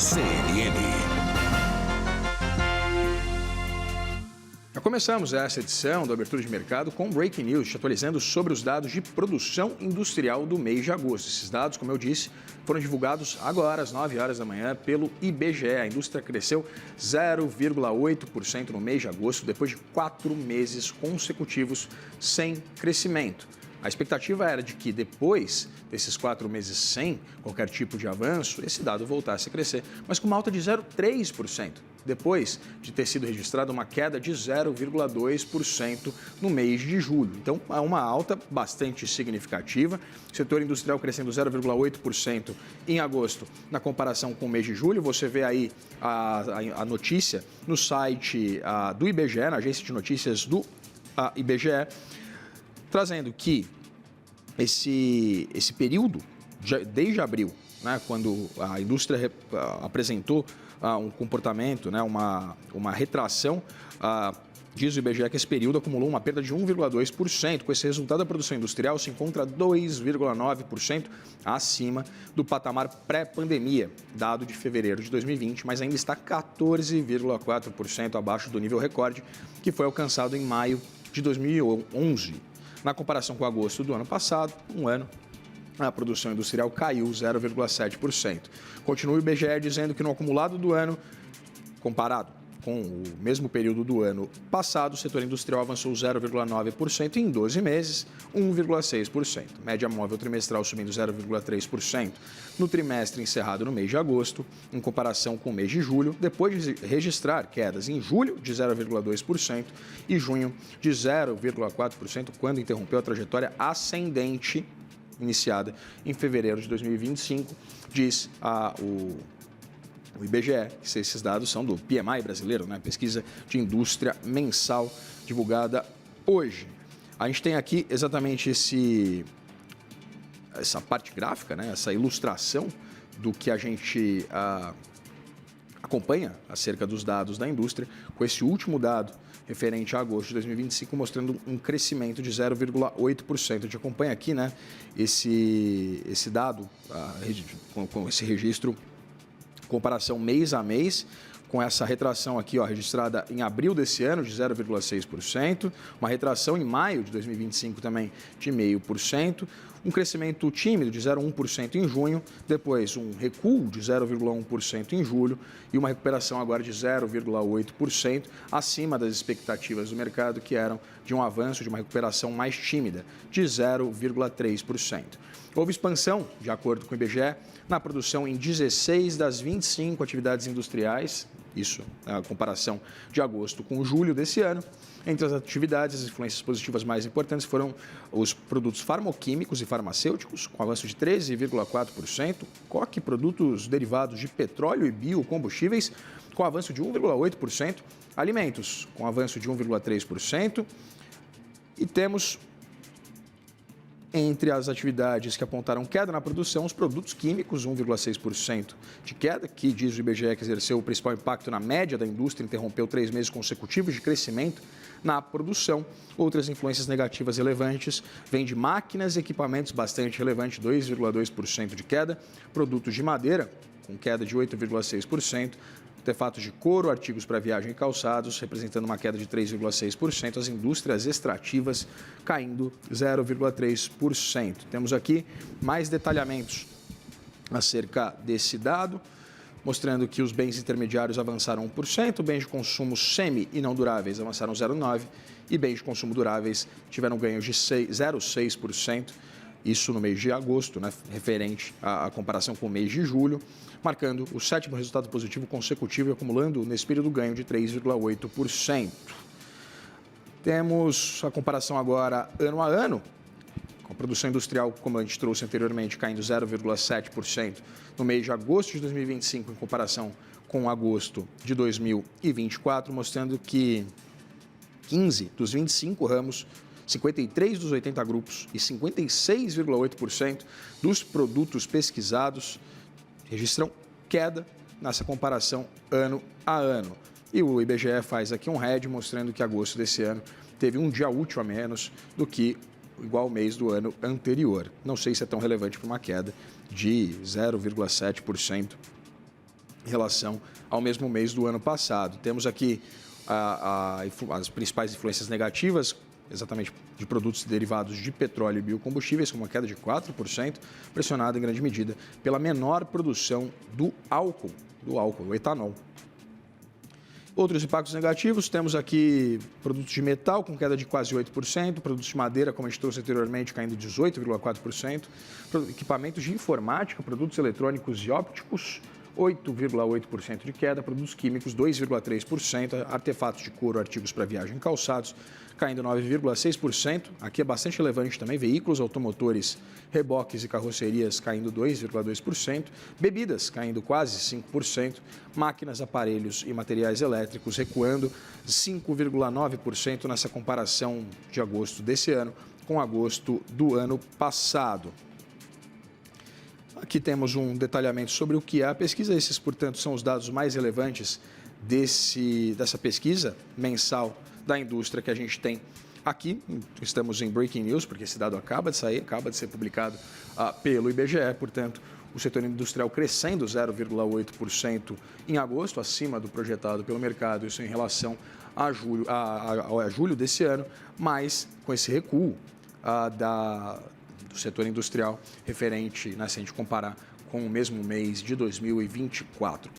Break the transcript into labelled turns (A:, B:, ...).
A: CNN.
B: Já começamos essa edição do Abertura de Mercado com Breaking News, te atualizando sobre os dados de produção industrial do mês de agosto. Esses dados, como eu disse, foram divulgados agora às 9 horas da manhã pelo IBGE. A indústria cresceu 0,8% no mês de agosto, depois de 4 meses consecutivos sem crescimento. A expectativa era de que depois desses 4 meses sem qualquer tipo de avanço, esse dado voltasse a crescer, mas com uma alta de 0,3%, depois de ter sido registrada uma queda de 0,2% no mês de julho. Então, é uma alta bastante significativa. O setor industrial crescendo 0,8% em agosto, na comparação com o mês de julho. Você vê aí a notícia no site do IBGE, na agência de notícias do IBGE, trazendo que esse período, desde abril, né, quando a indústria apresentou um comportamento, né, uma retração, diz o IBGE que esse período acumulou uma perda de 1,2%. Com esse resultado, a produção industrial se encontra 2,9% acima do patamar pré-pandemia, dado de fevereiro de 2020, mas ainda está 14,4% abaixo do nível recorde que foi alcançado em maio de 2011. Na comparação com agosto do ano passado, a produção industrial caiu 0,7%. Continua o IBGE dizendo que no acumulado do ano, comparado com o mesmo período do ano passado, o setor industrial avançou 0,9% em 12 meses, 1,6%. Média móvel trimestral subindo 0,3% no trimestre encerrado no mês de agosto, em comparação com o mês de julho, depois de registrar quedas em julho de 0,2% e junho de 0,4%, quando interrompeu a trajetória ascendente iniciada em fevereiro de 2025, diz o IBGE, que esses dados são do PMI brasileiro, né? Pesquisa de indústria mensal divulgada hoje. A gente tem aqui exatamente essa parte gráfica, né? Essa ilustração do que a gente acompanha acerca dos dados da indústria, com esse último dado referente a agosto de 2025, mostrando um crescimento de 0,8%. A gente acompanha aqui, né, esse dado, com esse registro, comparação mês a mês, com essa retração aqui, registrada em abril desse ano, de 0,6%, uma retração em maio de 2025 também de 0,5%, um crescimento tímido de 0,1% em junho, depois um recuo de 0,1% em julho e uma recuperação agora de 0,8%, acima das expectativas do mercado, que eram de um avanço, de uma recuperação mais tímida, de 0,3%. Houve expansão, de acordo com o IBGE, na produção em 16 das 25 atividades industriais, isso a comparação de agosto com julho desse ano. Entre as atividades, as influências positivas mais importantes foram os produtos farmoquímicos e farmacêuticos, com avanço de 13,4%, coque, produtos derivados de petróleo e biocombustíveis, com avanço de 1,8%, alimentos, com avanço de 1,3%, e temos, entre as atividades que apontaram queda na produção, os produtos químicos, 1,6% de queda, que diz o IBGE que exerceu o principal impacto na média da indústria, interrompeu 3 meses consecutivos de crescimento na produção. Outras influências negativas relevantes vêm de máquinas e equipamentos, bastante relevante, 2,2% de queda, produtos de madeira, com queda de 8,6%, artefatos de couro, artigos para viagem e calçados, representando uma queda de 3,6%, as indústrias extrativas caindo 0,3%. Temos aqui mais detalhamentos acerca desse dado, mostrando que os bens intermediários avançaram 1%, bens de consumo semi e não duráveis avançaram 0,9% e bens de consumo duráveis tiveram ganhos de 0,6%, isso no mês de agosto, né, referente à comparação com o mês de julho, marcando o 7º resultado positivo consecutivo e acumulando nesse período ganho de 3,8%. Temos a comparação agora ano a ano, com a produção industrial, como a gente trouxe anteriormente, caindo 0,7% no mês de agosto de 2025, em comparação com agosto de 2024, mostrando que 15 dos 25 ramos, 53 dos 80 grupos e 56,8% dos produtos pesquisados registram queda nessa comparação ano a ano. E o IBGE faz aqui um head mostrando que agosto desse ano teve um dia útil a menos do que o igual mês do ano anterior. Não sei se é tão relevante para uma queda de 0,7% em relação ao mesmo mês do ano passado. Temos aqui as principais influências negativas, exatamente de produtos derivados de petróleo e biocombustíveis, com uma queda de 4%, pressionada em grande medida pela menor produção do álcool, o etanol. Outros impactos negativos, temos aqui produtos de metal com queda de quase 8%, produtos de madeira, como a gente trouxe anteriormente, caindo 18,4%, equipamentos de informática, produtos eletrônicos e ópticos, 8,8% de queda, produtos químicos 2,3%, artefatos de couro, artigos para viagem e calçados, caindo 9,6%. Aqui é bastante relevante também, veículos automotores, reboques e carrocerias caindo 2,2%, bebidas caindo quase 5%, máquinas, aparelhos e materiais elétricos recuando 5,9% nessa comparação de agosto desse ano com agosto do ano passado. Aqui temos um detalhamento sobre o que é a pesquisa. Esses, portanto, são os dados mais relevantes dessa pesquisa mensal da indústria que a gente tem aqui. Estamos em Breaking News, porque esse dado acaba de sair, acaba de ser publicado pelo IBGE. Portanto, o setor industrial crescendo 0,8% em agosto, acima do projetado pelo mercado, isso em relação a julho desse ano, mas com esse recuo do setor industrial referente, se a gente comparar com o mesmo mês de 2024.